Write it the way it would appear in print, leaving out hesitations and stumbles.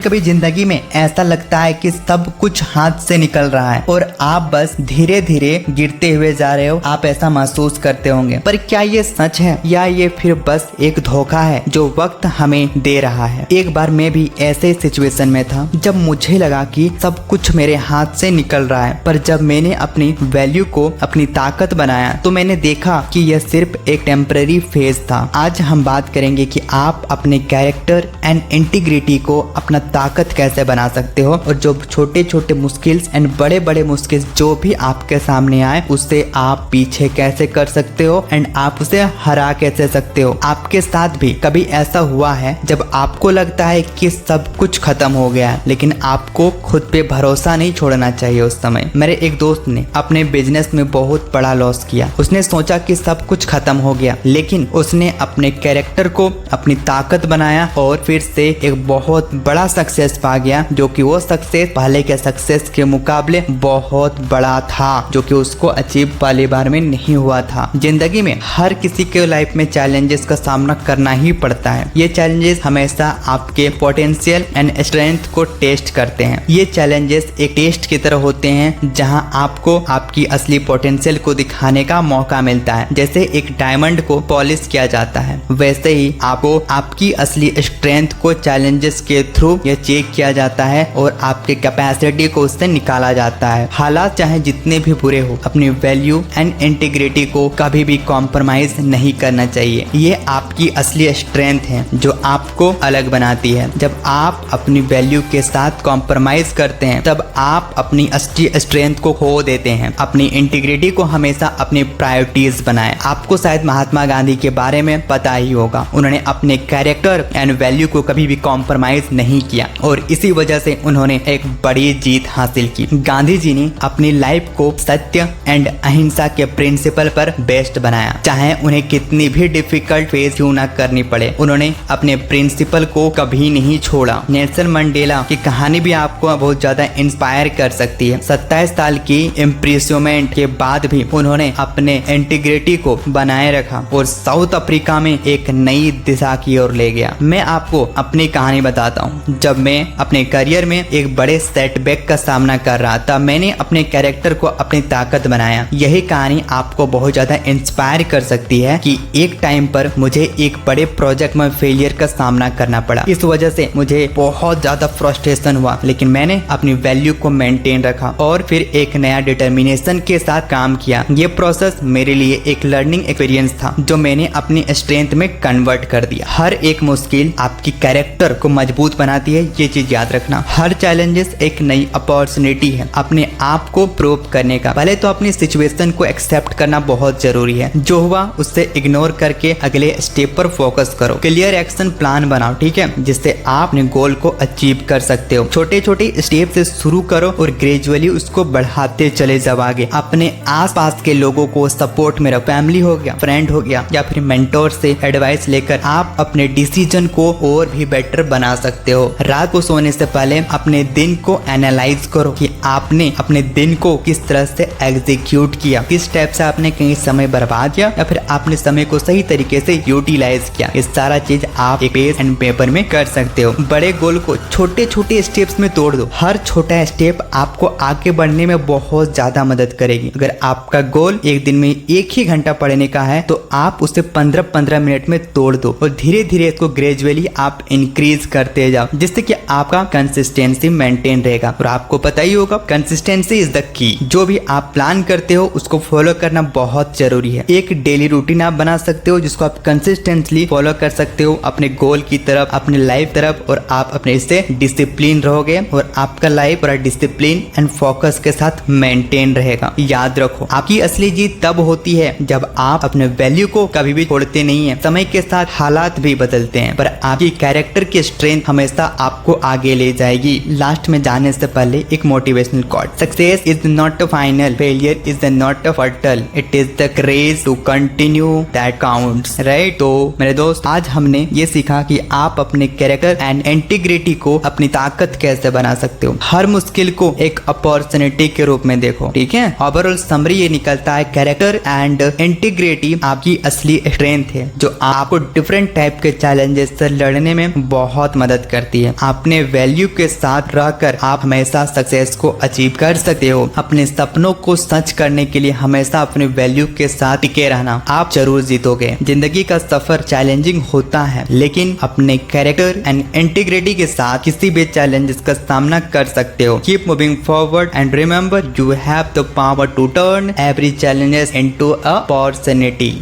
कभी जिंदगी में ऐसा लगता है कि सब कुछ हाथ से निकल रहा है और आप बस धीरे धीरे गिरते हुए जा रहे हो। आप ऐसा महसूस करते होंगे, पर क्या ये सच है या ये फिर बस एक धोखा है जो वक्त हमें दे रहा है। एक बार मैं भी ऐसे सिचुएशन में था जब मुझे लगा कि सब कुछ मेरे हाथ से निकल रहा है, पर जब मैंने अपनी वैल्यू को अपनी ताकत बनाया तो मैंने देखा कि यह सिर्फ एक टेम्पररी फेज था। आज हम बात करेंगे कि आप अपने कैरेक्टर एंड इंटीग्रिटी को अपना ताकत कैसे बना सकते हो और जो छोटे छोटे मुश्किल एंड बड़े बड़े मुश्किल जो भी आपके सामने आए उससे आप पीछे कैसे कर सकते हो एंड आप उसे हरा कैसे सकते हो। आपके साथ भी कभी ऐसा हुआ है जब आपको लगता है कि सब कुछ खत्म हो गया है, लेकिन आपको खुद पे भरोसा नहीं छोड़ना चाहिए। उस समय मेरे एक दोस्त ने अपने बिजनेस में बहुत बड़ा लॉस किया। उसने सोचा कि सब कुछ खत्म हो गया, लेकिन उसने अपने कैरेक्टर को अपनी ताकत बनाया और फिर से एक बहुत बड़ा सक्सेस पा गया, जो कि वो सक्सेस पहले के सक्सेस के मुकाबले बहुत बड़ा था, जो कि उसको अचीव पहली बार में नहीं हुआ था। जिंदगी में हर किसी के लाइफ में चैलेंजेस का सामना करना ही पड़ता है। ये चैलेंजेस हमेशा आपके पोटेंशियल एंड स्ट्रेंथ को टेस्ट करते हैं। ये चैलेंजेस एक टेस्ट की तरह होते हैं जहां आपको आपकी असली पोटेंशियल को दिखाने का मौका मिलता है। जैसे एक डायमंड को पॉलिश किया जाता है, वैसे ही आपको आपकी असली स्ट्रेंथ को चैलेंजेस के थ्रू ये चेक किया जाता है और आपके कैपेसिटी को उससे निकाला जाता है। हालात चाहे जितने भी बुरे हो, अपनी वैल्यू एंड इंटीग्रिटी को कभी भी कॉम्प्रोमाइज नहीं करना चाहिए। ये आपकी असली स्ट्रेंथ है जो आपको अलग बनाती है। जब आप अपनी वैल्यू के साथ कॉम्प्रोमाइज करते हैं तब आप अपनी असली स्ट्रेंथ को खो देते हैं। अपनी इंटीग्रिटी को हमेशा अपनी प्रायोरिटीज बनाएं। आपको शायद महात्मा गांधी के बारे में पता ही होगा। उन्होंने अपने कैरेक्टर एंड वैल्यू को कभी भी कॉम्प्रोमाइज नहीं किया और इसी वजह से उन्होंने एक बड़ी जीत हासिल की। गांधी जी ने अपनी लाइफ को सत्य एंड अहिंसा के प्रिंसिपल पर बेस्ड बनाया, चाहे उन्हें कितनी भी डिफिकल्ट फेस क्यों ना करनी पड़े। उन्होंने अपने प्रिंसिपल को कभी नहीं छोड़ा। नेल्सन मंडेला की कहानी भी आपको बहुत ज्यादा इंस्पायर कर सकती है। 27 साल की इम्प्रिजनमेंट के बाद भी उन्होंने अपने इंटीग्रिटी को बनाए रखा और साउथ अफ्रीका में एक नई दिशा की ओर ले गया। मैं आपको अपनी कहानी बताता हूँ। जब मैं अपने करियर में एक बड़े सेटबैक का सामना कर रहा था, मैंने अपने कैरेक्टर को अपनी ताकत बनाया। यही कहानी आपको बहुत ज्यादा इंस्पायर कर सकती है कि एक टाइम पर मुझे एक बड़े प्रोजेक्ट में फेलियर का सामना करना पड़ा। इस वजह से मुझे बहुत ज्यादा फ्रस्ट्रेशन हुआ, लेकिन मैंने अपनी वैल्यू को मेंटेन रखा और फिर एक नया डिटर्मिनेशन के साथ काम किया। ये प्रोसेस मेरे लिए एक लर्निंग एक्सपीरियंस था जो मैंने अपनी स्ट्रेंथ में कन्वर्ट कर दिया। हर एक मुश्किल आपकी कैरेक्टर को मजबूत बनाती है, ये चीज याद रखना। हर चैलेंजेस एक नई अपॉर्चुनिटी है अपने आप को प्रूव करने का। पहले तो अपनी सिचुएशन को एक्सेप्ट करना बहुत जरूरी है। जो हुआ उससे इग्नोर करके अगले स्टेप पर फोकस करो। क्लियर एक्शन प्लान बनाओ, ठीक है, जिससे आप अपने गोल को अचीव कर सकते हो। छोटे छोटे स्टेप से शुरू करो और ग्रेजुअली उसको बढ़ाते चले जाओ आगे। अपने आसपास के लोगों को सपोर्ट में रखो। फैमिली हो गया, फ्रेंड हो गया या फिर मेंटोर से एडवाइस लेकर आप अपने डिसीजन को और भी बेटर बना सकते हो। रात को सोने से पहले अपने दिन को एनालाइज करो कि आपने अपने दिन को किस तरह से एग्जीक्यूट किया, किस स्टेप से आपने कहीं समय बर्बाद किया या फिर आपने समय को सही तरीके से यूटिलाइज किया। इस सारा चीज आप एक पेज एंड पेपर में कर सकते हो। बड़े गोल को छोटे छोटे स्टेप्स में तोड़ दो। हर छोटा स्टेप आपको आगे बढ़ने में बहुत ज्यादा मदद करेगी। अगर आपका गोल एक दिन में 1 ही घंटा पढ़ने का है तो आप उसे 15-15 मिनट में तोड़ दो और धीरे धीरे इसको ग्रेजुअली आप इंक्रीज करते जाओ, जिससे कि आपका कंसिस्टेंसी मेंटेन रहेगा। और आपको पता ही होगा कंसिस्टेंसी इज द की। जो भी आप प्लान करते हो उसको फॉलो करना बहुत जरूरी है। एक डेली रूटीन आप बना सकते हो जिसको आप कंसिस्टेंटली फॉलो कर सकते हो अपने गोल की तरफ, अपने लाइफ तरफ, और आप अपने इससे डिसिप्लिन रहोगे और आपका लाइफ पूरा डिसिप्लिन एंड फोकस के साथ मेंटेन रहेगा। याद रखो, आपकी असली जीत तब होती है जब आप अपने वैल्यू को कभी भी छोड़ते नहीं है। समय के साथ हालात भी बदलते हैं, पर आपकी कैरेक्टर की स्ट्रेंथ हमेशा आपको आगे ले जाएगी। लास्ट में जाने से पहले एक motivational quote, success is not a final, failure is not a fatal, it is the courage to continue that counts, right. तो मेरे दोस्त, आज हमने ये सीखा कि आप अपने कैरेक्टर एंड इंटीग्रिटी को अपनी ताकत कैसे बना सकते हो। हर मुश्किल को एक अपॉर्चुनिटी के रूप में देखो, ठीक है। ओवरऑल समरी ये निकलता है, कैरेक्टर एंड इंटीग्रिटी आपकी असली स्ट्रेंथ है जो आपको डिफरेंट टाइप के चैलेंजेस से लड़ने में बहुत मदद करती है। चाहिए। अपने वैल्यू के साथ रहकर आप हमेशा सक्सेस को अचीव कर सकते हो। अपने सपनों को सच करने के लिए हमेशा अपने वैल्यू के साथ टिके रहना, आप जरूर जीतोगे। जिंदगी का सफर चैलेंजिंग होता है, लेकिन अपने कैरेक्टर एंड इंटीग्रिटी के साथ किसी भी चैलेंजेस का सामना कर सकते हो। Keep moving forward and remember you have the power to turn every challenges into a opportunity.